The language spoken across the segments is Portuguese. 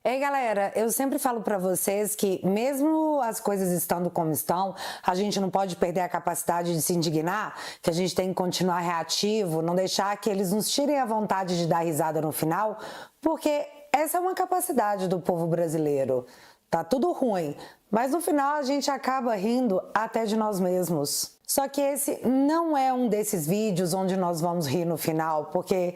Ei galera, eu sempre falo pra vocês que mesmo as coisas estando como estão, a gente não pode perder a capacidade de se indignar, que a gente tem que continuar reativo, não deixar que eles nos tirem a vontade de dar risada no final, porque essa é uma capacidade do povo brasileiro. Tá tudo ruim, mas no final a gente acaba rindo até de nós mesmos. Só que esse não é um desses vídeos onde nós vamos rir no final, porque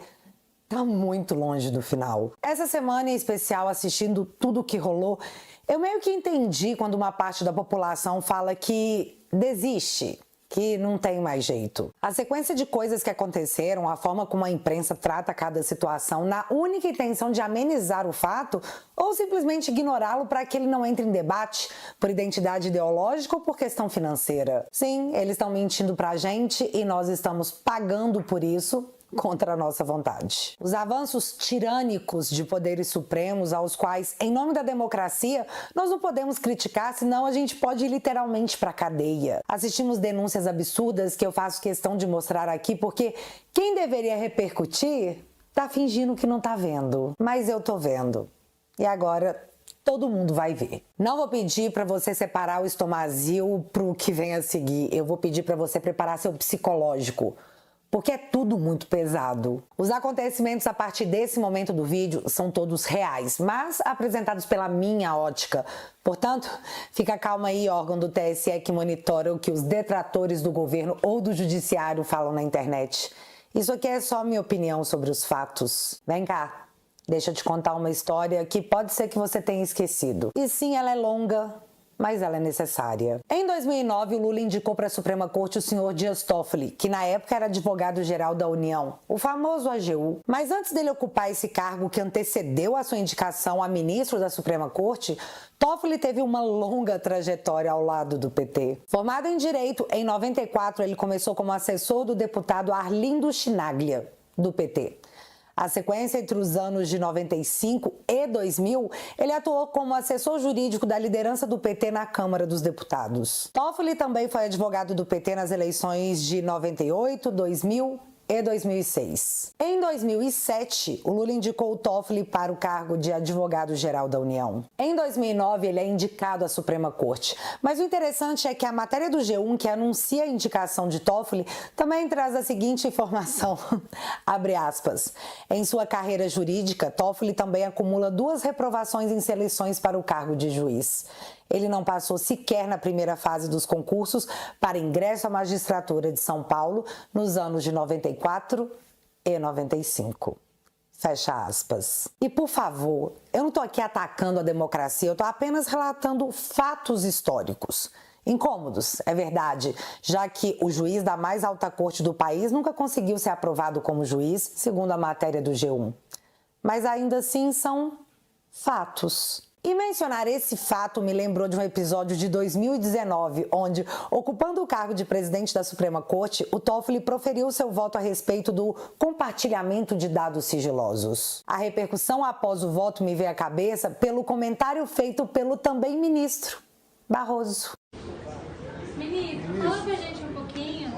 tá muito longe do final. Essa semana em especial, assistindo tudo o que rolou, eu meio que entendi quando uma parte da população fala que desiste, que não tem mais jeito. A sequência de coisas que aconteceram, a forma como a imprensa trata cada situação, na única intenção de amenizar o fato ou simplesmente ignorá-lo para que ele não entre em debate por identidade ideológica ou por questão financeira. Sim, eles estão mentindo pra gente e nós estamos pagando por isso contra a nossa vontade. Os avanços tirânicos de poderes supremos aos quais, em nome da democracia, nós não podemos criticar, senão a gente pode ir literalmente para a cadeia. Assistimos denúncias absurdas que eu faço questão de mostrar aqui porque quem deveria repercutir tá fingindo que não tá vendo, mas eu tô vendo. E agora todo mundo vai ver. Não vou pedir para você separar o estomazil pro que vem a seguir. Eu vou pedir para você preparar seu psicológico, porque é tudo muito pesado. Os acontecimentos a partir desse momento do vídeo são todos reais, mas apresentados pela minha ótica. Portanto, fica calma aí, órgão do TSE que monitora o que os detratores do governo ou do judiciário falam na internet. Isso aqui é só minha opinião sobre os fatos. Vem cá, deixa eu te contar uma história que pode ser que você tenha esquecido. E sim, ela é longa, mas ela é necessária. Em 2009, o Lula indicou para a Suprema Corte o senhor Dias Toffoli, que na época era advogado-geral da União, o famoso AGU. Mas antes dele ocupar esse cargo que antecedeu a sua indicação a ministro da Suprema Corte, Toffoli teve uma longa trajetória ao lado do PT. Formado em Direito, em 94 ele começou como assessor do deputado Arlindo Chinaglia, do PT. A sequência entre os anos de 95 e 2000, ele atuou como assessor jurídico da liderança do PT na Câmara dos Deputados. Toffoli também foi advogado do PT nas eleições de 98, 2000 e 2006. Em 2007, o Lula indicou o Toffoli para o cargo de advogado-geral da União. Em 2009, ele é indicado à Suprema Corte. Mas o interessante é que a matéria do G1, que anuncia a indicação de Toffoli, também traz a seguinte informação, abre aspas, em sua carreira jurídica, Toffoli também acumula 2 reprovações em seleções para o cargo de juiz. Ele não passou sequer na primeira fase dos concursos para ingresso à magistratura de São Paulo nos anos de 94 e 95. Fecha aspas. E por favor, eu não estou aqui atacando a democracia, eu estou apenas relatando fatos históricos. Incômodos, é verdade, já que o juiz da mais alta corte do país nunca conseguiu ser aprovado como juiz, segundo a matéria do G1. Mas ainda assim são fatos. E mencionar esse fato me lembrou de um episódio de 2019, onde, ocupando o cargo de presidente da Suprema Corte, o Toffoli proferiu seu voto a respeito do compartilhamento de dados sigilosos. A repercussão após o voto me veio à cabeça pelo comentário feito pelo também ministro Barroso. Ministro, fala pra gente um pouquinho,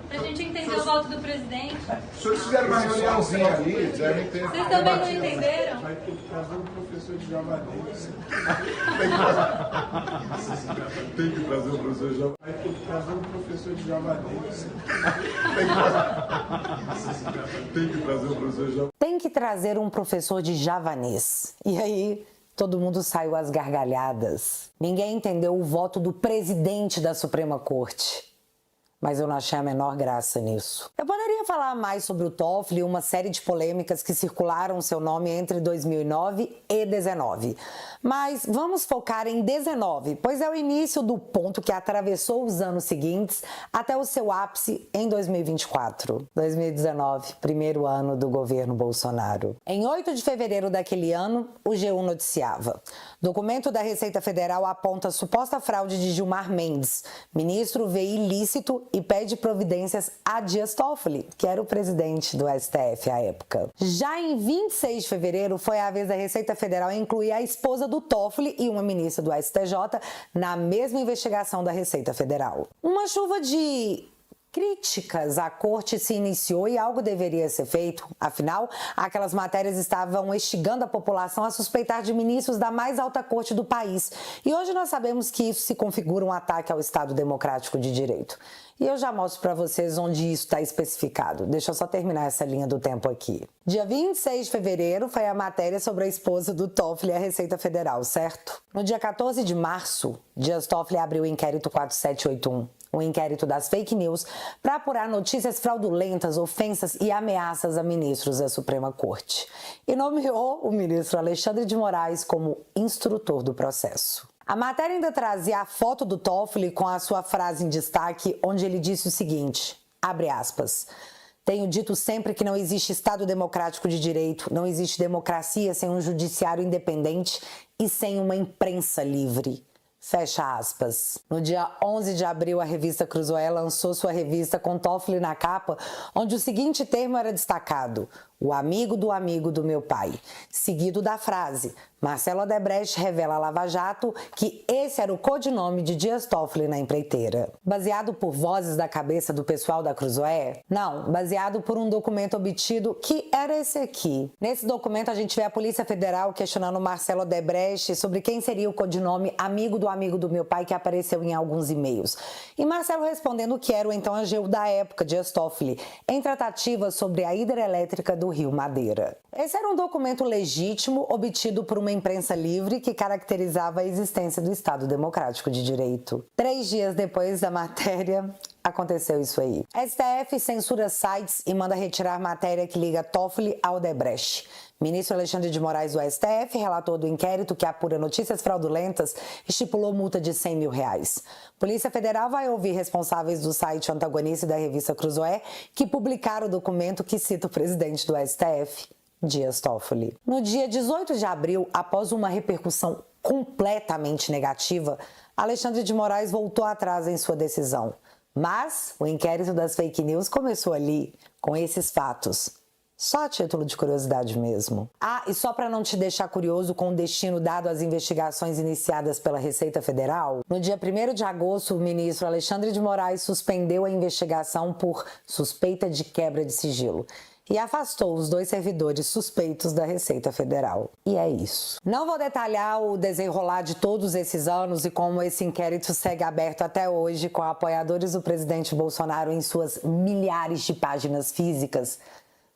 pra gente entender o voto do presidente. Os senhores fizeram uma reuniãozinha ali, devem ter... Vocês também não entenderam? Vai ter que trazer um professor de javanês. Tem que trazer um professor de javanês. Vai ter que trazer um professor de javanês. Tem que trazer um professor de javanês. Tem que trazer um professor de javanês. E aí, todo mundo saiu às gargalhadas. Ninguém entendeu o voto do presidente da Suprema Corte. Mas eu não achei a menor graça nisso. Eu poderia falar mais sobre o Toffoli e uma série de polêmicas que circularam seu nome entre 2009 e 2019. Mas vamos focar em 2019, pois é o início do ponto que atravessou os anos seguintes até o seu ápice em 2024. 2019, primeiro ano do governo Bolsonaro. Em 8 de fevereiro daquele ano, o G1 noticiava: documento da Receita Federal aponta suposta fraude de Gilmar Mendes. Ministro vê ilícito e pede providências a Dias Toffoli, que era o presidente do STF à época. Já em 26 de fevereiro, foi a vez da Receita Federal incluir a esposa do Toffoli e uma ministra do STJ na mesma investigação da Receita Federal. Uma chuva de críticas à corte se iniciou e algo deveria ser feito. Afinal, aquelas matérias estavam instigando a população a suspeitar de ministros da mais alta corte do país. E hoje nós sabemos que isso se configura um ataque ao Estado Democrático de Direito. E eu já mostro para vocês onde isso está especificado. Deixa eu só terminar essa linha do tempo aqui. Dia 26 de fevereiro foi a matéria sobre a esposa do Toffoli e a Receita Federal, certo? No dia 14 de março, Dias Toffoli abriu o inquérito 4781. O inquérito das fake news para apurar notícias fraudulentas, ofensas e ameaças a ministros da Suprema Corte. E nomeou o ministro Alexandre de Moraes como instrutor do processo. A matéria ainda trazia a foto do Toffoli com a sua frase em destaque, onde ele disse o seguinte, abre aspas, tenho dito sempre que não existe Estado democrático de direito, não existe democracia sem um judiciário independente e sem uma imprensa livre. Fecha aspas. No dia 11 de abril, a revista Cruzoé lançou sua revista com Toffoli na capa, onde o seguinte termo era destacado, o amigo do meu pai, seguido da frase, Marcelo Odebrecht revela a Lava Jato que esse era o codinome de Dias Toffoli na empreiteira. Baseado por vozes da cabeça do pessoal da Cruzoé? Não, baseado por um documento obtido que era esse aqui. Nesse documento a gente vê a Polícia Federal questionando Marcelo Odebrecht sobre quem seria o codinome amigo do meu pai que apareceu em alguns e-mails. E Marcelo respondendo que era o então AGU da época, Dias Toffoli, em tratativas sobre a hidrelétrica do Rio Madeira. Esse era um documento legítimo obtido por uma imprensa livre que caracterizava a existência do Estado Democrático de Direito. 3 dias depois da matéria, aconteceu isso aí. STF censura sites e manda retirar matéria que liga Toffoli a Odebrecht. Ministro Alexandre de Moraes do STF, relator do inquérito que apura notícias fraudulentas, estipulou multa de R$100 mil. Polícia Federal vai ouvir responsáveis do site antagonista e da revista Cruzoé que publicaram o documento que cita o presidente do STF, Dias Toffoli. No dia 18 de abril, após uma repercussão completamente negativa, Alexandre de Moraes voltou atrás em sua decisão. Mas o inquérito das fake news começou ali, com esses fatos. Só a título de curiosidade mesmo. Ah, e só para não te deixar curioso com o destino dado às investigações iniciadas pela Receita Federal, no dia 1º de agosto, o ministro Alexandre de Moraes suspendeu a investigação por suspeita de quebra de sigilo e afastou os 2 servidores suspeitos da Receita Federal. E é isso. Não vou detalhar o desenrolar de todos esses anos e como esse inquérito segue aberto até hoje com apoiadores do presidente Bolsonaro em suas milhares de páginas físicas,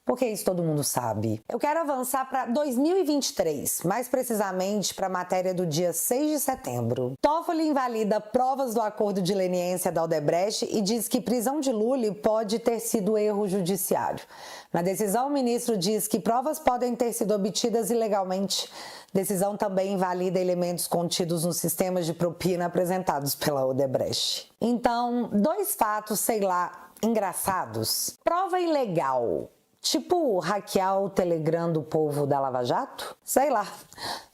porque isso todo mundo sabe. Eu quero avançar para 2023, mais precisamente para a matéria do dia 6 de setembro. Toffoli invalida provas do acordo de leniência da Odebrecht e diz que prisão de Lula pode ter sido erro judiciário. Na decisão, o ministro diz que provas podem ter sido obtidas ilegalmente. Decisão também invalida elementos contidos nos sistemas de propina apresentados pela Odebrecht. Então, 2 fatos, sei lá, engraçados. Prova ilegal. Tipo hackear o Telegram do povo da Lava Jato? Sei lá,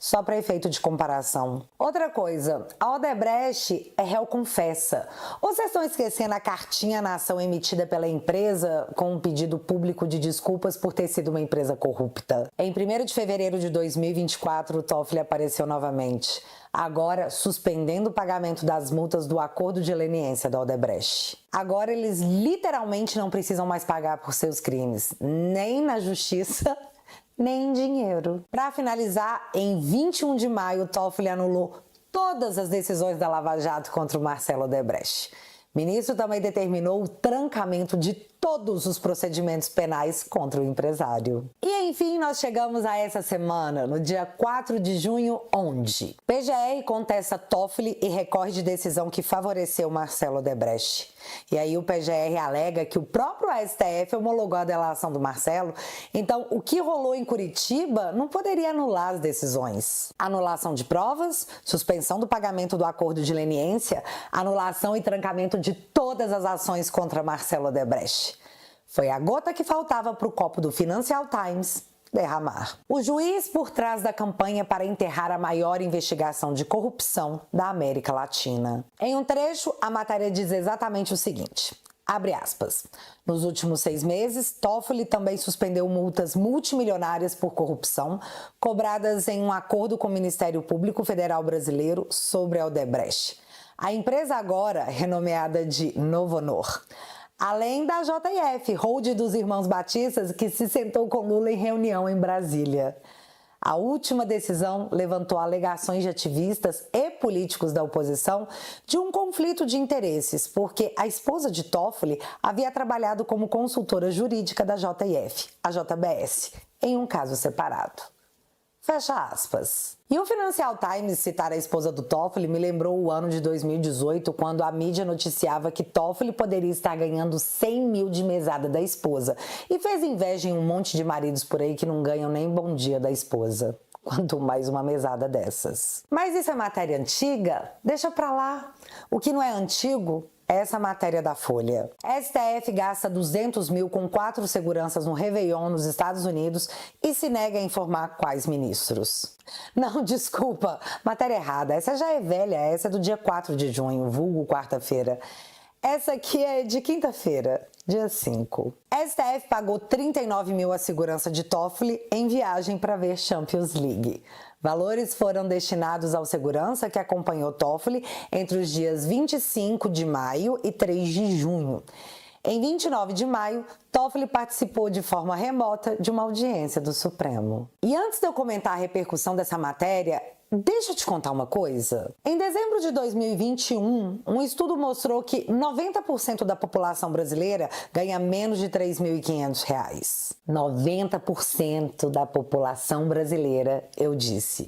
só para efeito de comparação. Outra coisa, a Odebrecht é réu confessa. Ou vocês estão esquecendo a cartinha na ação emitida pela empresa com um pedido público de desculpas por ter sido uma empresa corrupta? Em 1º de fevereiro de 2024, o Toffoli apareceu novamente. Agora suspendendo o pagamento das multas do acordo de leniência da Odebrecht. Agora eles literalmente não precisam mais pagar por seus crimes, nem na justiça, nem em dinheiro. Para finalizar, em 21 de maio, Toffoli anulou todas as decisões da Lava Jato contra o Marcelo Odebrecht. O ministro também determinou o trancamento de todos os procedimentos penais contra o empresário. E enfim, nós chegamos a essa semana, no dia 4 de junho, onde PGR contesta Toffoli e recorre de decisão que favoreceu Marcelo Odebrecht. E aí o PGR alega que o próprio STF homologou a delação do Marcelo, então o que rolou em Curitiba não poderia anular as decisões. Anulação de provas, suspensão do pagamento do acordo de leniência, anulação e trancamento de todas as ações contra Marcelo Odebrecht. Foi a gota que faltava para o copo do Financial Times derramar. O juiz por trás da campanha para enterrar a maior investigação de corrupção da América Latina. Em um trecho, a matéria diz exatamente o seguinte, abre aspas, nos últimos 6 meses, Toffoli também suspendeu multas multimilionárias por corrupção, cobradas em um acordo com o Ministério Público Federal Brasileiro sobre a Odebrecht. A empresa agora, renomeada de Novonor, Além da JF, hold dos irmãos Batistas, que se sentou com Lula em reunião em Brasília. A última decisão levantou alegações de ativistas e políticos da oposição de um conflito de interesses, porque a esposa de Toffoli havia trabalhado como consultora jurídica da JF, a JBS, em um caso separado. Fecha aspas. E o Financial Times citar a esposa do Toffoli me lembrou o ano de 2018, quando a mídia noticiava que Toffoli poderia estar ganhando 100 mil de mesada da esposa e fez inveja em um monte de maridos por aí que não ganham nem bom dia da esposa. Quanto mais uma mesada dessas. Mas isso é matéria antiga? Deixa pra lá. O que não é antigo é essa matéria da Folha. STF gasta 200 mil com 4 seguranças no Réveillon nos Estados Unidos e se nega a informar quais ministros. Não, desculpa, matéria errada. Essa já é velha, essa é do dia 4 de junho, vulgo quarta-feira. Essa aqui é de quinta-feira, dia 5. STF pagou 39 mil à segurança de Toffoli em viagem para ver Champions League. Valores foram destinados ao segurança que acompanhou Toffoli entre os dias 25 de maio e 3 de junho. Em 29 de maio, Toffoli participou de forma remota de uma audiência do Supremo. E antes de eu comentar a repercussão dessa matéria, deixa eu te contar uma coisa. Em dezembro de 2021, um estudo mostrou que 90% da população brasileira ganha menos de R$ 3.500. 90% da população brasileira, eu disse,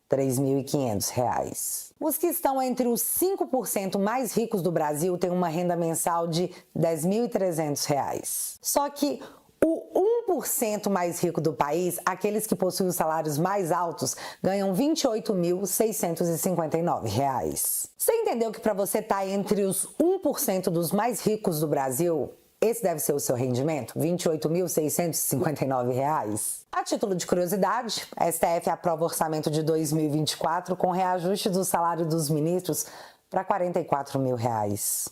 R$ 3.500. Os que estão entre os 5% mais ricos do Brasil têm uma renda mensal de R$ 10.300. Só que o 1% mais rico do país, aqueles que possuem os salários mais altos, ganham R$ 28.659. Você entendeu que para você estar entre os 1% dos mais ricos do Brasil, esse deve ser o seu rendimento? R$ 28.659. A título de curiosidade, a STF aprova o orçamento de 2024 com reajuste do salário dos ministros para R$ 44 mil.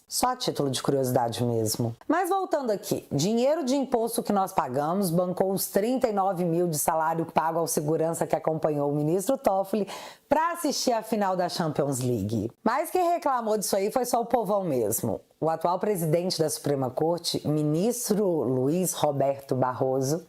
Só a título de curiosidade mesmo. Mas voltando aqui, dinheiro de imposto que nós pagamos bancou os 39 mil de salário pago ao segurança que acompanhou o ministro Toffoli para assistir a final da Champions League. Mas quem reclamou disso aí foi só o povão mesmo. O atual presidente da Suprema Corte, ministro Luiz Roberto Barroso,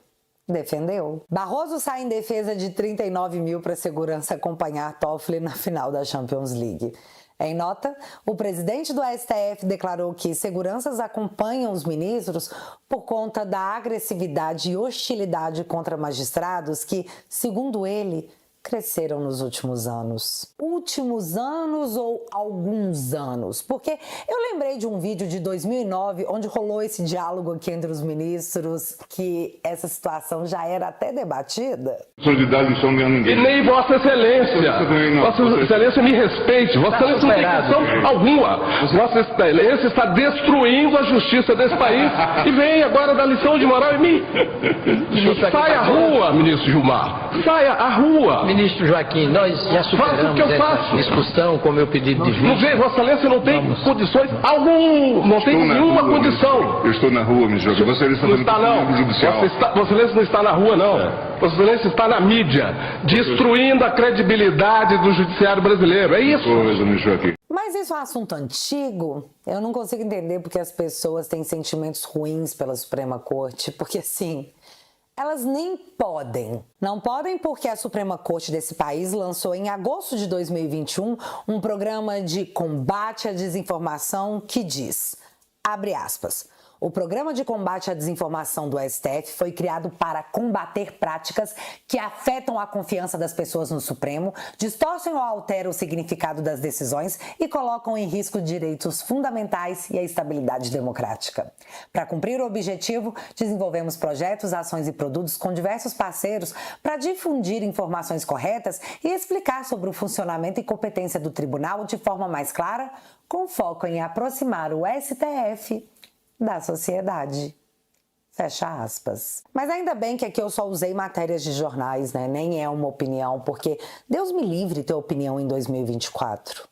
defendeu. Barroso sai em defesa de 39 mil para a segurança acompanhar Toffoli na final da Champions League. Em nota, o presidente do STF declarou que seguranças acompanham os ministros por conta da agressividade e hostilidade contra magistrados que, segundo ele, cresceram nos últimos anos. Últimos anos ou alguns anos? Porque eu lembrei de um vídeo de 2009 onde rolou esse diálogo aqui entre os ministros, que essa situação já era até debatida. E nem Vossa Excelência. Vossa Excelência me respeite. Vossa Excelência não tem questão alguma. Vossa Excelência está destruindo a justiça desse país e vem agora dar lição de moral em mim. Saia à rua, ministro Gilmar. Saia à rua. Ministro Joaquim, nós já superamos essa discussão com o meu pedido de Não juízo. vê, Vossa Excelência não tem condições alguma, não tem nenhuma condição. Eu estou na rua, ministro Joaquim. Vossa Excelência Não está não. judicial. Vossa Excelência não está na rua não. Vossa Excelência está na mídia, destruindo a credibilidade do judiciário brasileiro. É isso. Coisa, ministro Joaquim. Mas isso é um assunto antigo? Eu não consigo entender porque as pessoas têm sentimentos ruins pela Suprema Corte, porque assim, elas nem podem. Não podem porque a Suprema Corte desse país lançou em agosto de 2021 um programa de combate à desinformação que diz, abre aspas, o Programa de Combate à Desinformação do STF foi criado para combater práticas que afetam a confiança das pessoas no Supremo, distorcem ou alteram o significado das decisões e colocam em risco direitos fundamentais e a estabilidade democrática. Para cumprir o objetivo, desenvolvemos projetos, ações e produtos com diversos parceiros para difundir informações corretas e explicar sobre o funcionamento e competência do tribunal de forma mais clara, com foco em aproximar o STF da sociedade. Fecha aspas. Mas ainda bem que aqui eu só usei matérias de jornais, né? Nem é uma opinião, porque Deus me livre ter opinião em 2024.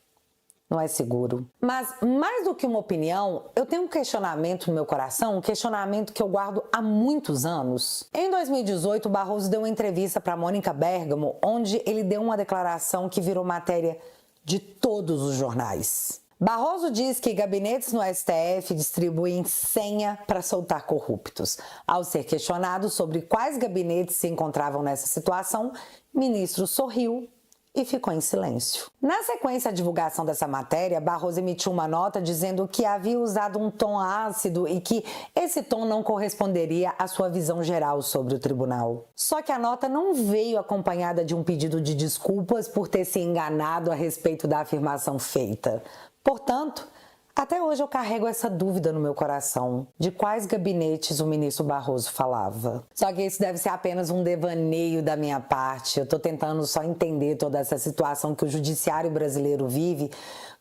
Não é seguro. Mas mais do que uma opinião, eu tenho um questionamento no meu coração, um questionamento que eu guardo há muitos anos. Em 2018, Barroso deu uma entrevista para Mônica Bergamo, onde ele deu uma declaração que virou matéria de todos os jornais. Barroso diz que gabinetes no STF distribuem senha para soltar corruptos. Ao ser questionado sobre quais gabinetes se encontravam nessa situação, o ministro sorriu e ficou em silêncio. Na sequência da divulgação dessa matéria, Barroso emitiu uma nota dizendo que havia usado um tom ácido e que esse tom não corresponderia à sua visão geral sobre o tribunal. Só que a nota não veio acompanhada de um pedido de desculpas por ter se enganado a respeito da afirmação feita. Portanto, até hoje eu carrego essa dúvida no meu coração, de quais gabinetes o ministro Barroso falava. Só que isso deve ser apenas um devaneio da minha parte. Eu estou tentando só entender toda essa situação que o judiciário brasileiro vive,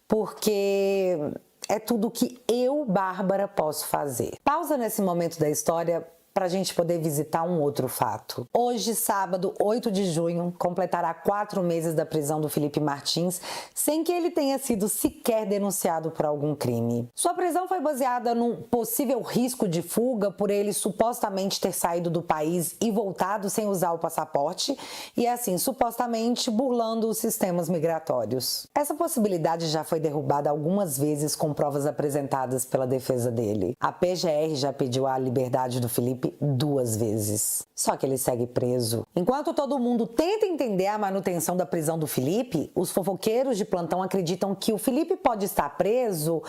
porque é tudo que eu, Bárbara, posso fazer. Pausa nesse momento da história para a gente poder visitar um outro fato. Hoje, sábado, 8 de junho, completará 4 meses da prisão do Felipe Martins, sem que ele tenha sido sequer denunciado por algum crime. Sua prisão foi baseada num possível risco de fuga por ele supostamente ter saído do país e voltado sem usar o passaporte e, assim, supostamente burlando os sistemas migratórios. Essa possibilidade já foi derrubada algumas vezes com provas apresentadas pela defesa dele. A PGR já pediu a liberdade do Felipe 2 vezes. Só que ele segue preso. Enquanto todo mundo tenta entender a manutenção da prisão do Felipe, os fofoqueiros de plantão acreditam que o Felipe pode estar preso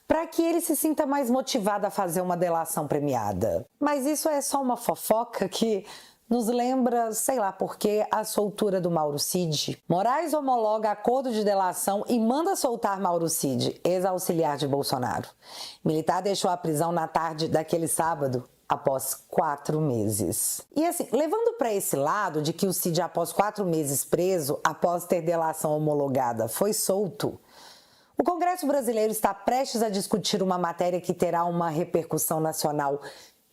para que ele se sinta mais motivado a fazer uma delação premiada. Mas isso é só uma fofoca que nos lembra, sei lá por quê, a soltura do Mauro Cid. Moraes homologa acordo de delação e manda soltar Mauro Cid, ex-auxiliar de Bolsonaro. Militar deixou a prisão na tarde daquele sábado, após 4 meses. E assim, levando para esse lado de que o Cid, após 4 meses preso, após ter delação homologada, foi solto, o Congresso brasileiro está prestes a discutir uma matéria que terá uma repercussão nacional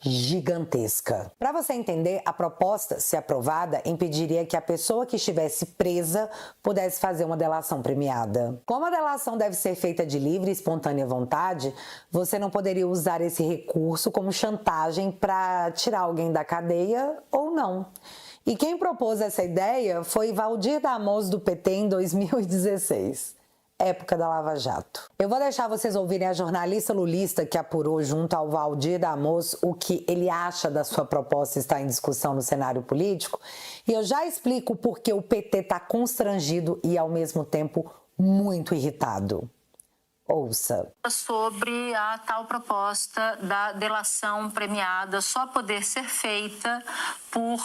gigantesca. Para você entender, a proposta, se aprovada, impediria que a pessoa que estivesse presa pudesse fazer uma delação premiada. Como a delação deve ser feita de livre e espontânea vontade, você não poderia usar esse recurso como chantagem para tirar alguém da cadeia ou não. E quem propôs essa ideia foi Valdir Damoso, do PT, em 2016. Época da Lava Jato. Eu vou deixar vocês ouvirem a jornalista lulista que apurou junto ao Valdir Damoso o que ele acha da sua proposta estar em discussão no cenário político, e eu já explico por que o PT está constrangido e, ao mesmo tempo, muito irritado. Ouça. Sobre a tal proposta da delação premiada só poder ser feita por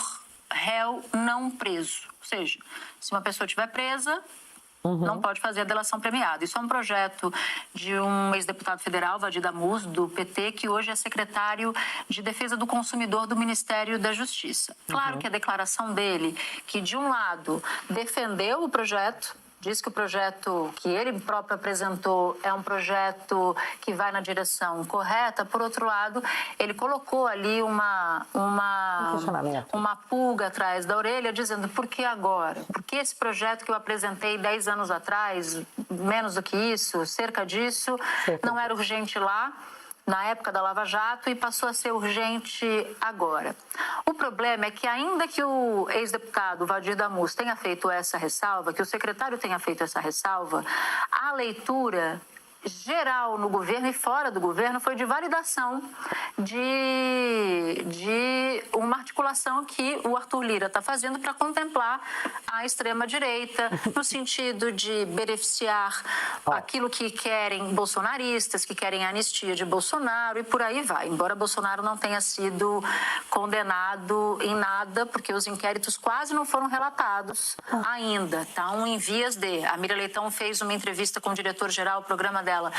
réu não preso. Ou seja, se uma pessoa estiver presa, não pode fazer a delação premiada. Isso é um projeto de um ex-deputado federal, Valdir Damoso, do PT, que hoje é secretário de Defesa do Consumidor do Ministério da Justiça. Claro que a declaração dele, que de um lado defendeu o projeto, diz que o projeto que ele próprio apresentou é um projeto que vai na direção correta. Por outro lado, ele colocou ali uma pulga atrás da orelha, dizendo: por que agora? Por que esse projeto que eu apresentei 10 anos atrás, menos do que isso, cerca disso, não era urgente lá, na época da Lava Jato, e passou a ser urgente agora? O problema é que, ainda que o ex-deputado Valdir Damoso tenha feito essa ressalva, que o secretário tenha feito essa ressalva, a leitura geral no governo e fora do governo foi de validação de uma articulação que o Arthur Lira está fazendo para contemplar a extrema-direita, no sentido de beneficiar aquilo que querem bolsonaristas, que querem a anistia de Bolsonaro, e por aí vai. Embora Bolsonaro não tenha sido condenado em nada, porque os inquéritos quase não foram relatados ainda. Estão em vias de... A Miriam Leitão fez uma entrevista com o diretor-geral, o programa dela,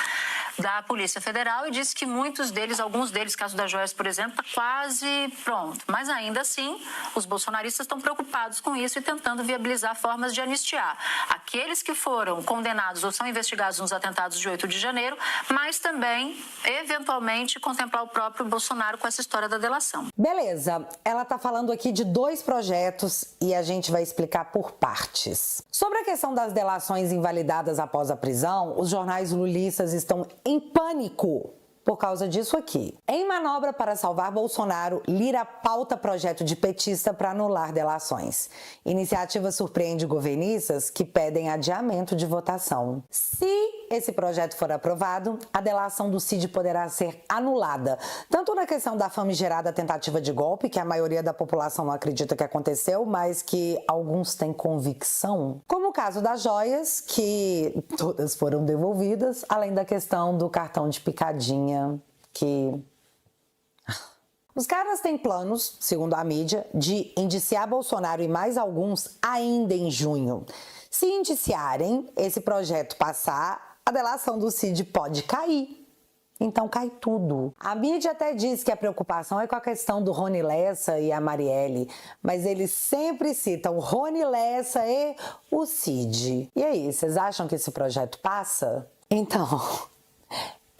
da Polícia Federal, e disse que muitos deles, alguns deles, caso da Joyce, por exemplo, está quase pronto. Mas ainda assim, os bolsonaristas estão preocupados com isso e tentando viabilizar formas de anistiar aqueles que foram condenados ou são investigados nos atentados de 8 de janeiro, mas também, eventualmente, contemplar o próprio Bolsonaro com essa história da delação. Beleza, ela está falando aqui de 2 projetos e a gente vai explicar por partes. Sobre a questão das delações invalidadas após a prisão, os jornais lulistas estão em pânico, por causa disso aqui. Em manobra para salvar Bolsonaro, Lira pauta projeto de petista para anular delações. Iniciativa surpreende governistas que pedem adiamento de votação. Se esse projeto for aprovado, a delação do Cid poderá ser anulada, tanto na questão da famigerada tentativa de golpe, que a maioria da população não acredita que aconteceu, mas que alguns têm convicção, como o caso das joias, que todas foram devolvidas, além da questão do cartão de picadinha, que... Os caras têm planos, segundo a mídia, de indiciar Bolsonaro e mais alguns ainda em junho. Se indiciarem, esse projeto passar, a delação do Cid pode cair. Então cai tudo. A mídia até diz que a preocupação é com a questão do Rony Lessa e a Marielle, mas eles sempre citam o Rony Lessa e o Cid. E aí, vocês acham que esse projeto passa? Então...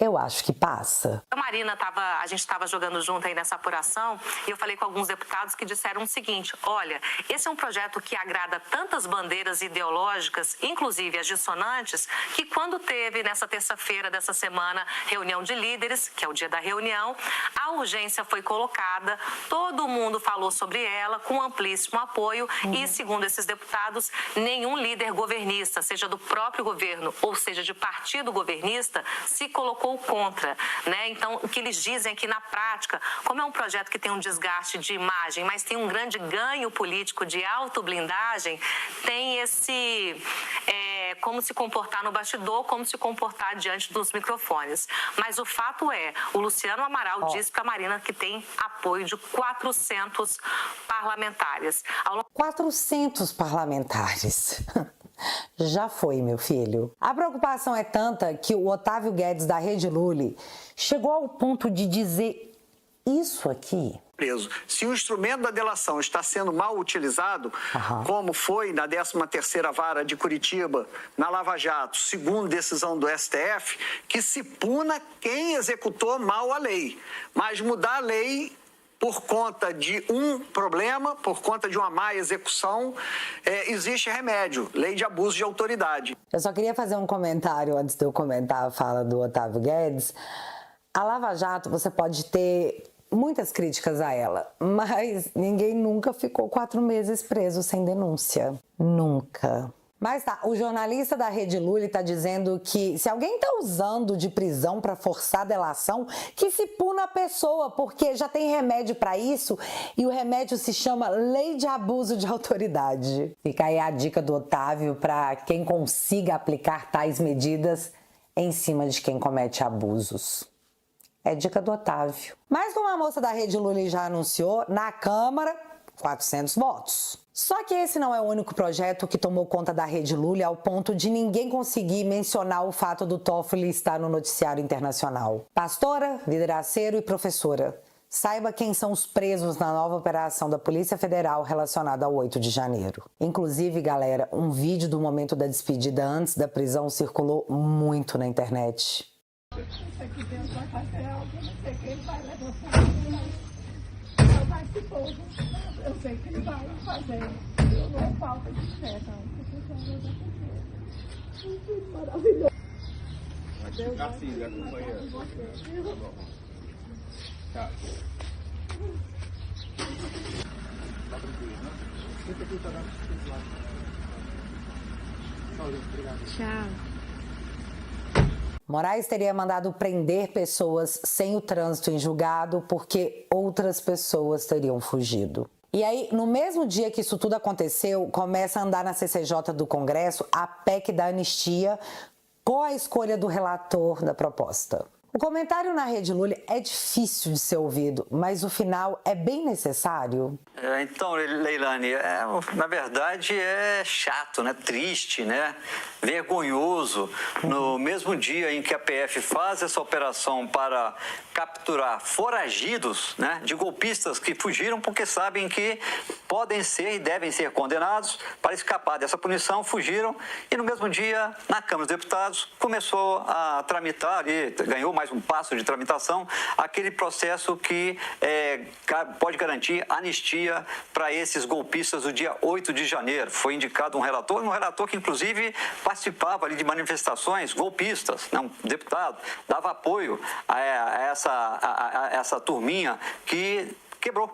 eu acho que passa. A gente estava jogando junto aí nessa apuração e eu falei com alguns deputados que disseram o seguinte: olha, esse é um projeto que agrada tantas bandeiras ideológicas, inclusive as dissonantes, que quando teve nessa terça-feira dessa semana reunião de líderes, que é o dia da reunião, a urgência foi colocada, todo mundo falou sobre ela com amplíssimo apoio e, segundo esses deputados, nenhum líder governista, seja do próprio governo ou seja de partido governista, se colocou contra, né? Então, o que eles dizem é que, na prática, como é um projeto que tem um desgaste de imagem, mas tem um grande ganho político de autoblindagem, tem esse como se comportar no bastidor, como se comportar diante dos microfones. Mas o fato é, o Luciano Amaral disse para a Marina que tem apoio de 400 parlamentares. 400 parlamentares. Já foi, meu filho. A preocupação é tanta que o Otávio Guedes, da Rede Lully, chegou ao ponto de dizer isso aqui. Preso. Se o instrumento da delação está sendo mal utilizado, como foi na 13ª Vara de Curitiba, na Lava Jato, segundo decisão do STF, que se puna quem executou mal a lei. Mas mudar a lei por conta de um problema, por conta de uma má execução, existe remédio, lei de abuso de autoridade. Eu só queria fazer um comentário antes de eu comentar a fala do Otávio Guedes. A Lava Jato, você pode ter muitas críticas a ela, mas ninguém nunca ficou 4 meses preso sem denúncia. Nunca. Mas tá, o jornalista da Rede Lully está dizendo que se alguém está usando de prisão para forçar a delação, que se puna a pessoa, porque já tem remédio para isso e o remédio se chama Lei de Abuso de Autoridade. Fica aí a dica do Otávio para quem consiga aplicar tais medidas em cima de quem comete abusos. É dica do Otávio. Mas como a moça da Rede Lully já anunciou, na Câmara, 400 votos. Só que esse não é o único projeto que tomou conta da Rede Lully ao ponto de ninguém conseguir mencionar o fato do Toffoli estar no noticiário internacional. Pastora, lideraceiro e professora. Saiba quem são os presos na nova operação da Polícia Federal relacionada ao 8 de janeiro. Inclusive, galera, um vídeo do momento da despedida antes da prisão circulou muito na internet. Isso aqui Deus vai fazer algo, não sei que ele vai levantar. Não vai se povo. Eu sei que ele vai fazer. Eu não falta de fé, não. Que maravilhoso. Assim, já acompanha. Tá. Tchau. Moraes teria mandado prender pessoas sem o trânsito em julgado porque outras pessoas teriam fugido. E aí, no mesmo dia que isso tudo aconteceu, começa a andar na CCJ do Congresso a PEC da anistia com a escolha do relator da proposta. O comentário na Rede Lully é difícil de ser ouvido, mas o final é bem necessário. Então, Leilane, na verdade é chato, né? Triste, né? Vergonhoso. No mesmo dia em que a PF faz essa operação para capturar foragidos, né, de golpistas que fugiram porque sabem que podem ser e devem ser condenados, para escapar dessa punição, fugiram, e no mesmo dia, na Câmara dos Deputados, começou a tramitar, e ganhou mais um passo de tramitação, aquele processo que pode garantir anistia para esses golpistas do dia 8 de janeiro. Foi indicado um relator que inclusive participava ali de manifestações golpistas, né? Um deputado dava apoio a essa turminha que quebrou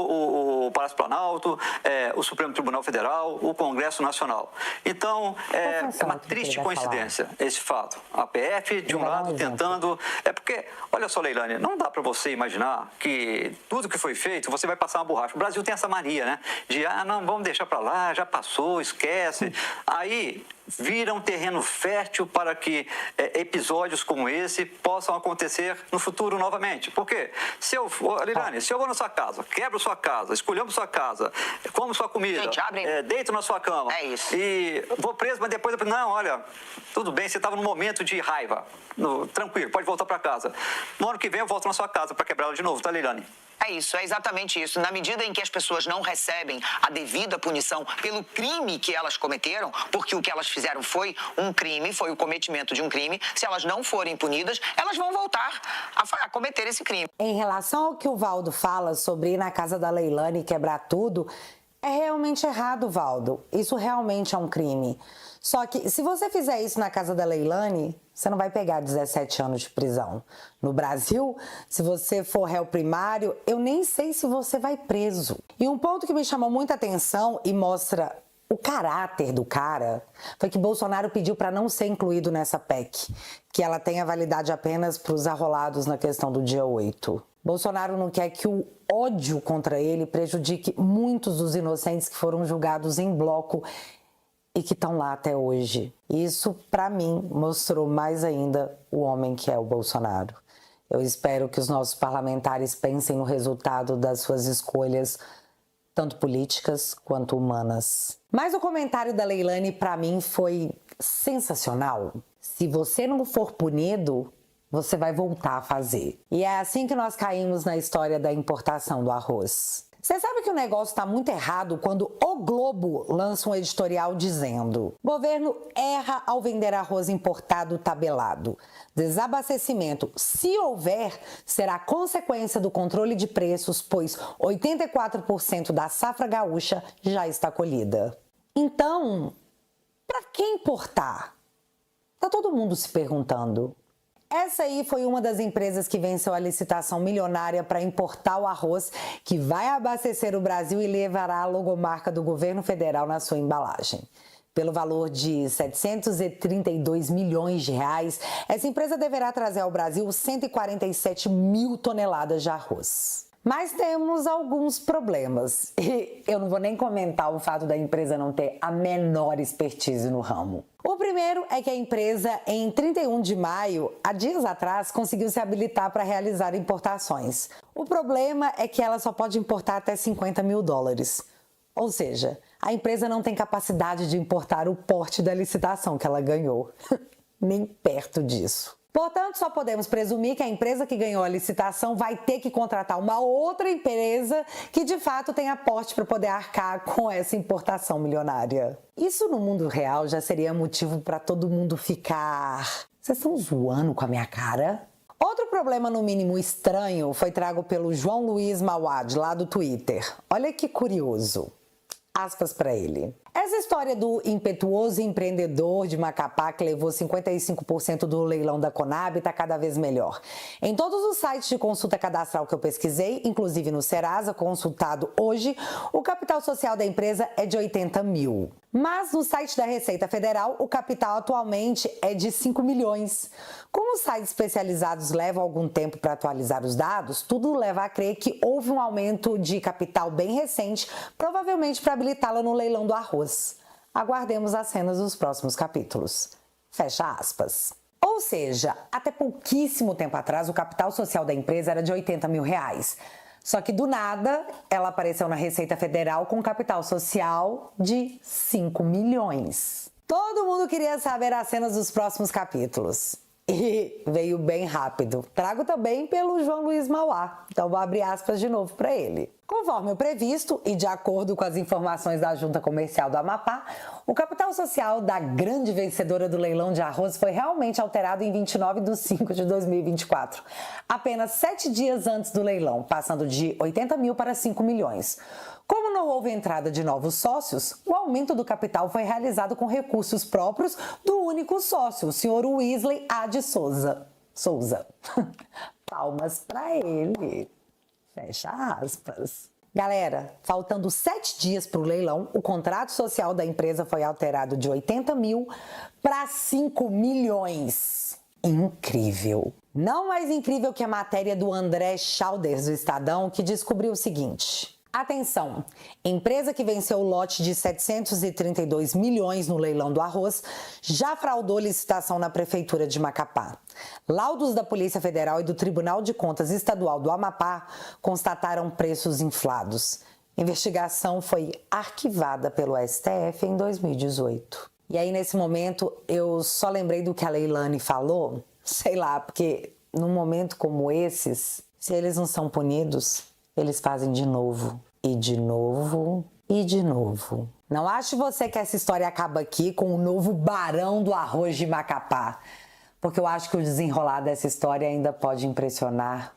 o Palácio Planalto, o Supremo Tribunal Federal, o Congresso Nacional. Então, é uma triste coincidência esse fato. A PF, de um lado, tentando... porque, olha só, Leilane, não dá para você imaginar que tudo que foi feito, você vai passar uma borracha. O Brasil tem essa mania, né? De, não, vamos deixar para lá, já passou, esquece. Aí vira um terreno fértil para que episódios como esse possam acontecer no futuro novamente. Por quê? Leilane, se eu vou na sua casa, quebro sua casa, esculhambo sua casa, como sua comida, deito na sua cama e vou preso, mas depois eu não, olha, tudo bem, você estava num momento de raiva, tranquilo, pode voltar para casa. No ano que vem eu volto na sua casa para quebrá-la de novo, tá, Leilane? É isso, é exatamente isso. Na medida em que as pessoas não recebem a devida punição pelo crime que elas cometeram, porque o que elas fizeram foi um crime, foi o cometimento de um crime, se elas não forem punidas, elas vão voltar a cometer esse crime. Em relação ao que o Valdo fala sobre ir na casa da Leilane e quebrar tudo, é realmente errado, Valdo. Isso realmente é um crime. Só que se você fizer isso na casa da Leilane, você não vai pegar 17 anos de prisão. No Brasil, se você for réu primário, eu nem sei se você vai preso. E um ponto que me chamou muita atenção e mostra o caráter do cara foi que Bolsonaro pediu para não ser incluído nessa PEC, que ela tenha validade apenas para os arrolados na questão do dia 8. Bolsonaro não quer que o ódio contra ele prejudique muitos dos inocentes que foram julgados em bloco e que estão lá até hoje. Isso, para mim, mostrou mais ainda o homem que é o Bolsonaro. Eu espero que os nossos parlamentares pensem no resultado das suas escolhas, tanto políticas quanto humanas. Mas o comentário da Leilane, para mim, foi sensacional. Se você não for punido, você vai voltar a fazer. E é assim que nós caímos na história da importação do arroz. Você sabe que o negócio está muito errado quando o Globo lança um editorial dizendo: governo erra ao vender arroz importado tabelado. Desabastecimento, se houver, será consequência do controle de preços, pois 84% da safra gaúcha já está colhida. Então, para que importar? Tá todo mundo se perguntando. Essa aí foi uma das empresas que venceu a licitação milionária para importar o arroz, que vai abastecer o Brasil e levará a logomarca do governo federal na sua embalagem. Pelo valor de 732 milhões de reais, essa empresa deverá trazer ao Brasil 147 mil toneladas de arroz. Mas temos alguns problemas. E eu não vou nem comentar o fato da empresa não ter a menor expertise no ramo. O primeiro é que a empresa, em 31 de maio, há dias atrás, conseguiu se habilitar para realizar importações. O problema é que ela só pode importar até 50 mil dólares. Ou seja, a empresa não tem capacidade de importar o porte da licitação que ela ganhou. Nem perto disso. Portanto, só podemos presumir que a empresa que ganhou a licitação vai ter que contratar uma outra empresa que de fato tenha porte para poder arcar com essa importação milionária. Isso no mundo real já seria motivo para todo mundo ficar... Vocês estão zoando com a minha cara? Outro problema no mínimo estranho foi trago pelo João Luiz Mauad, lá do Twitter. Olha que curioso. Aspas para ele. Essa história do impetuoso empreendedor de Macapá que levou 55% do leilão da Conab está cada vez melhor. Em todos os sites de consulta cadastral que eu pesquisei, inclusive no Serasa, consultado hoje, o capital social da empresa é de 80 mil. Mas no site da Receita Federal, o capital atualmente é de 5 milhões. Como os sites especializados levam algum tempo para atualizar os dados, tudo leva a crer que houve um aumento de capital bem recente, provavelmente para habilitá-la no leilão do arroz. Aguardemos as cenas dos próximos capítulos. Fecha aspas. Ou seja, até pouquíssimo tempo atrás, o capital social da empresa era de 80 mil reais. Só que do nada, ela apareceu na Receita Federal com capital social de 5 milhões. Todo mundo queria saber as cenas dos próximos capítulos. E veio bem rápido. Trago também pelo João Luiz Mauá. Então vou abrir aspas de novo para ele. Conforme o previsto e de acordo com as informações da Junta Comercial do Amapá, o capital social da grande vencedora do leilão de arroz foi realmente alterado em 29/5/2024, apenas 7 dias antes do leilão, passando de 80 mil para 5 milhões. Como não houve entrada de novos sócios, o aumento do capital foi realizado com recursos próprios do único sócio, o senhor Wesley A. de Souza. Palmas para ele. Fecha aspas. Galera, faltando 7 dias para o leilão, o contrato social da empresa foi alterado de 80 mil para 5 milhões. Incrível. Não mais incrível que a matéria do André Chalders do Estadão, que descobriu o seguinte. Atenção, empresa que venceu o lote de 732 milhões no leilão do arroz já fraudou licitação na Prefeitura de Macapá. Laudos da Polícia Federal e do Tribunal de Contas Estadual do Amapá constataram preços inflados. A investigação foi arquivada pelo STF em 2018. E aí, nesse momento, eu só lembrei do que a Leilane falou, sei lá, porque num momento como esses, se eles não são punidos, eles fazem de novo, e de novo, e de novo. Não ache você que essa história acaba aqui com o novo barão do arroz de Macapá, porque eu acho que o desenrolar dessa história ainda pode impressionar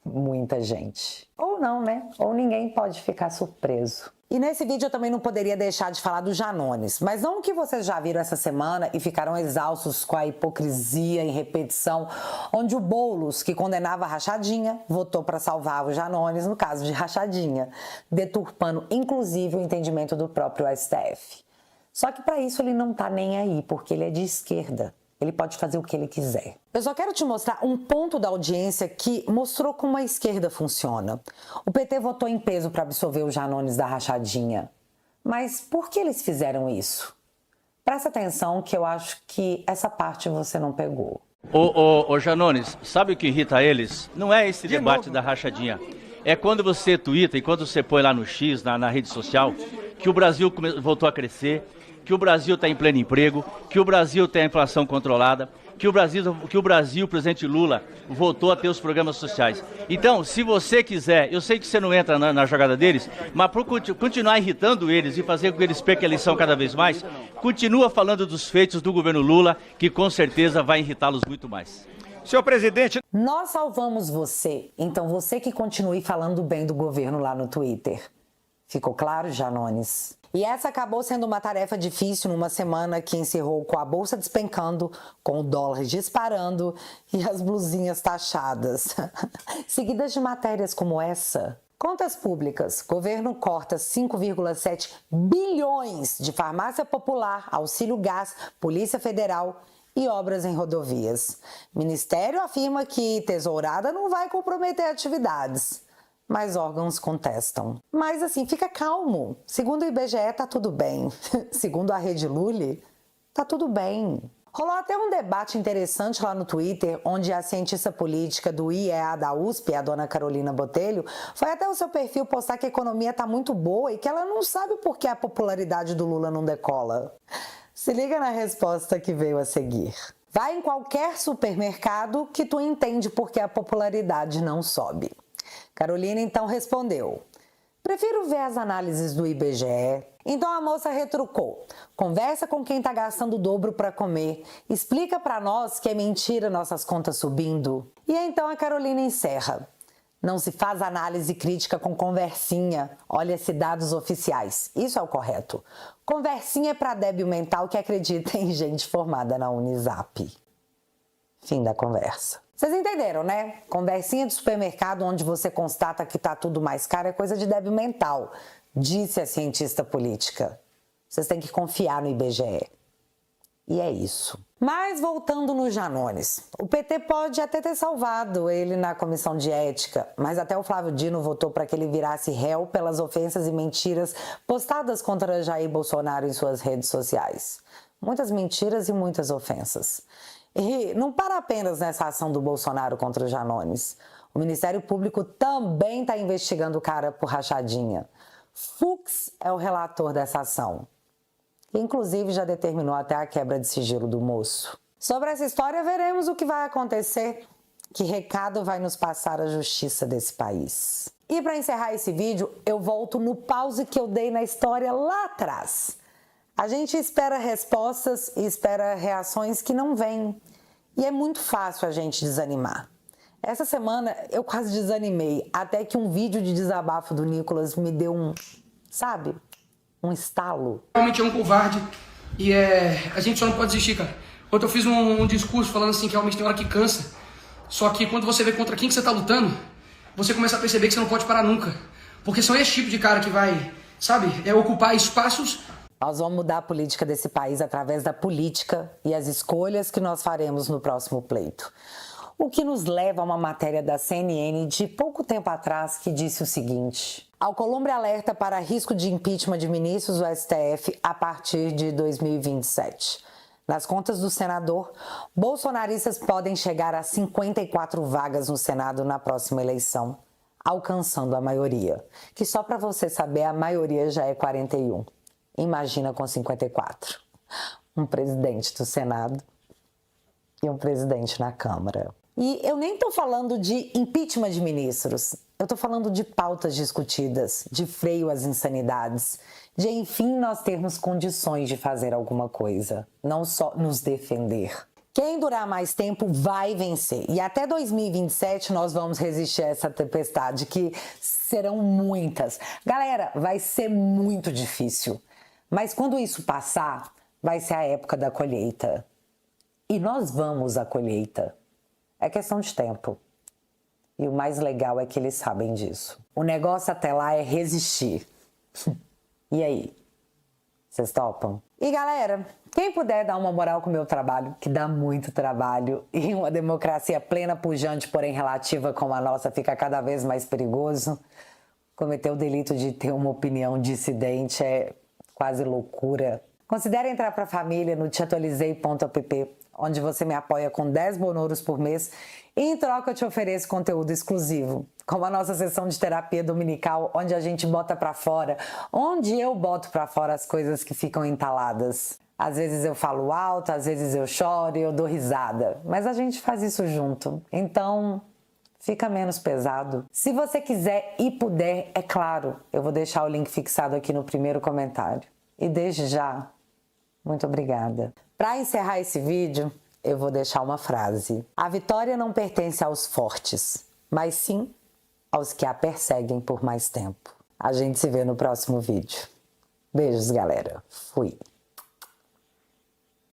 muita gente. Ou não, né? Ou ninguém pode ficar surpreso. E nesse vídeo eu também não poderia deixar de falar do Janones, mas não o que vocês já viram essa semana e ficaram exaustos com a hipocrisia em repetição, onde o Boulos, que condenava a rachadinha, votou para salvar o Janones no caso de rachadinha, deturpando inclusive o entendimento do próprio STF. Só que para isso ele não tá nem aí, porque ele é de esquerda. Ele pode fazer o que ele quiser. Eu só quero te mostrar um ponto da audiência que mostrou como a esquerda funciona. O PT votou em peso para absolver o Janones da rachadinha. Mas por que eles fizeram isso? Presta atenção que eu acho que essa parte você não pegou. Ô Janones, sabe o que irrita eles? Não é esse debate da rachadinha. É quando você tuita e quando você põe lá no X, na rede social, que o Brasil voltou a crescer, que o Brasil está em pleno emprego, que o Brasil tem a inflação controlada, que o Brasil, o presidente Lula, voltou a ter os programas sociais. Então, se você quiser, eu sei que você não entra na jogada deles, mas para continuar irritando eles e fazer com que eles percam a eleição cada vez mais, continua falando dos feitos do governo Lula, que com certeza vai irritá-los muito mais. Senhor presidente... Nós salvamos você, então você que continue falando bem do governo lá no Twitter. Ficou claro, Janones? E essa acabou sendo uma tarefa difícil numa semana que encerrou com a bolsa despencando, com o dólar disparando e as blusinhas taxadas. Seguidas de matérias como essa. Contas públicas. Governo corta 5,7 bilhões de farmácia popular, auxílio gás, Polícia Federal e obras em rodovias. Ministério afirma que tesourada não vai comprometer atividades. Mas órgãos contestam. Mas assim, fica calmo. Segundo o IBGE, tá tudo bem. Segundo a Rede Lully, tá tudo bem. Rolou até um debate interessante lá no Twitter, onde a cientista política do IEA da USP, a dona Carolina Botelho, foi até o seu perfil postar que a economia tá muito boa e que ela não sabe por que a popularidade do Lula não decola. Se liga na resposta que veio a seguir. Vai em qualquer supermercado que tu entende por que a popularidade não sobe. Carolina então respondeu: prefiro ver as análises do IBGE. Então a moça retrucou: conversa com quem tá gastando o dobro para comer, explica para nós que é mentira nossas contas subindo. E então a Carolina encerra: não se faz análise crítica com conversinha, olha-se dados oficiais, isso é o correto. Conversinha é para débil mental que acredita em gente formada na Unisap. Fim da conversa. Vocês entenderam, né? Conversinha de supermercado onde você constata que tá tudo mais caro é coisa de débil mental, disse a cientista política. Vocês têm que confiar no IBGE. E é isso. Mas voltando no Janones, o PT pode até ter salvado ele na comissão de ética, mas até o Flávio Dino votou para que ele virasse réu pelas ofensas e mentiras postadas contra Jair Bolsonaro em suas redes sociais. Muitas mentiras e muitas ofensas. E não para apenas nessa ação do Bolsonaro contra o Janones. O Ministério Público também está investigando o cara por rachadinha. Fux é o relator dessa ação. Inclusive já determinou até a quebra de sigilo do moço. Sobre essa história, veremos o que vai acontecer. Que recado vai nos passar a justiça desse país. E para encerrar esse vídeo, eu volto no pause que eu dei na história lá atrás. A gente espera respostas e espera reações que não vêm. E é muito fácil a gente desanimar. Essa semana eu quase desanimei, até que um vídeo de desabafo do Nicolas me deu sabe? Um estalo. Realmente é um covarde e a gente só não pode desistir, cara. Ontem eu fiz um discurso falando assim que realmente tem hora que cansa. Só que quando você vê contra quem que você tá lutando, você começa a perceber que você não pode parar nunca. Porque são esse tipo de cara que vai, sabe, ocupar espaços. Nós vamos mudar a política desse país através da política e as escolhas que nós faremos no próximo pleito. O que nos leva a uma matéria da CNN de pouco tempo atrás que disse o seguinte: Alcolumbre alerta para risco de impeachment de ministros do STF a partir de 2027. Nas contas do senador, bolsonaristas podem chegar a 54 vagas no Senado na próxima eleição, alcançando a maioria. Que só para você saber, a maioria já é 41. Imagina com 54. Um presidente do Senado e um presidente na Câmara. E eu nem estou falando de impeachment de ministros. Eu estou falando de pautas discutidas, de freio às insanidades, de, enfim, nós termos condições de fazer alguma coisa, não só nos defender. Quem durar mais tempo vai vencer. E até 2027 nós vamos resistir a essa tempestade, que serão muitas. Galera, vai ser muito difícil. Mas quando isso passar, vai ser a época da colheita. E nós vamos à colheita. É questão de tempo. E o mais legal é que eles sabem disso. O negócio até lá é resistir. E aí? Vocês topam? E galera, quem puder dar uma moral com o meu trabalho, que dá muito trabalho, e uma democracia plena, pujante, porém relativa como a nossa, fica cada vez mais perigoso. Cometer o delito de ter uma opinião dissidente é quase loucura. Considere entrar para a família no teatualizei.app, onde você me apoia com 10 bonouros por mês e em troca eu te ofereço conteúdo exclusivo, como a nossa sessão de terapia dominical, onde a gente bota para fora, onde eu boto para fora as coisas que ficam entaladas. Às vezes eu falo alto, às vezes eu choro e eu dou risada, mas a gente faz isso junto, então fica menos pesado. Se você quiser e puder, é claro, eu vou deixar o link fixado aqui no primeiro comentário. E desde já, muito obrigada. Para encerrar esse vídeo, eu vou deixar uma frase. A vitória não pertence aos fortes, mas sim aos que a perseguem por mais tempo. A gente se vê no próximo vídeo. Beijos, galera. Fui.